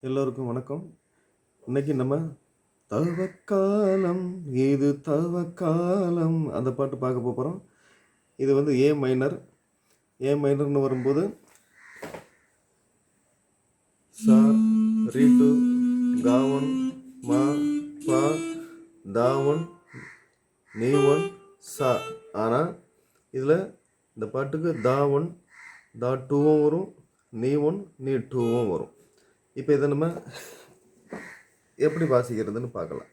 எல்லோருக்கும் வணக்கம். இன்னைக்கு நம்ம தவக்காலம் இது தவக்காலம் அந்த பாட்டு பார்க்க போகிறோம். இது வந்து ஏ மைனர்னு வரும்போது சா ரீட்டு காவன் மா பா தாவன் நீவன் சா. ஆனால் இதில் இந்த பாட்டுக்கு தாவன் தா டூவும் வரும், நீவன் நீ டூவும் வரும். இப்போ இதை நம்ம எப்படி வாசிக்கிறதுன்னு பார்க்கலாம்.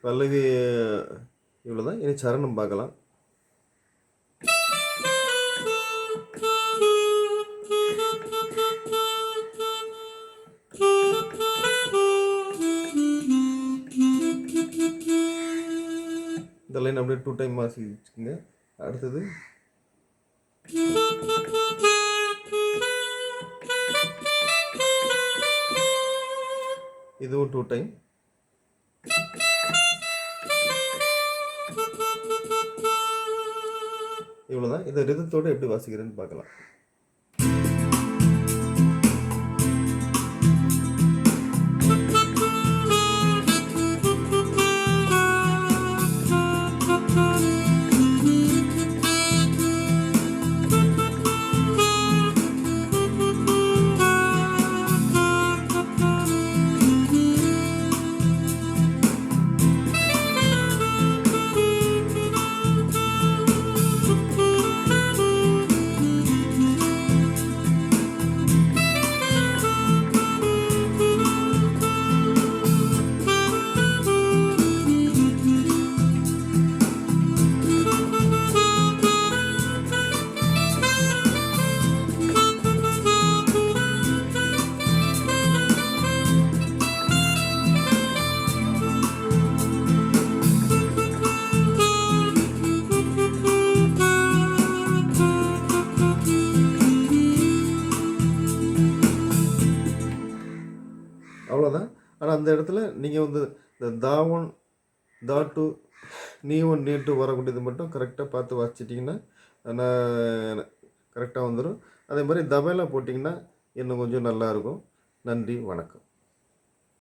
பல்லவி இவ்வளோதான். இனி சரணம் பார்க்கலாம். இந்த லைன் அப்படியே 2 டைம் வாசிச்சுங்க. அடுத்தது இதுவும் 2 டைம். இவ்வளோதான். இதை ரிதத்தோடு எப்படி வாசிக்கிறேன்னு பார்க்கலாம். அவ்வளோதான். ஆனால் அந்த இடத்துல நீங்கள் வந்து இந்த தாவன் தாட்டு நீவன் நீட்டு வரக்கூடியது மட்டும் கரெக்டாக பார்த்து வாசிச்சிட்டிங்கன்னா கரெக்டாக வந்துடும். அதே மாதிரி தபேலா போட்டிங்கன்னா இன்னும் கொஞ்சம் நல்லாயிருக்கும். நன்றி, வணக்கம்.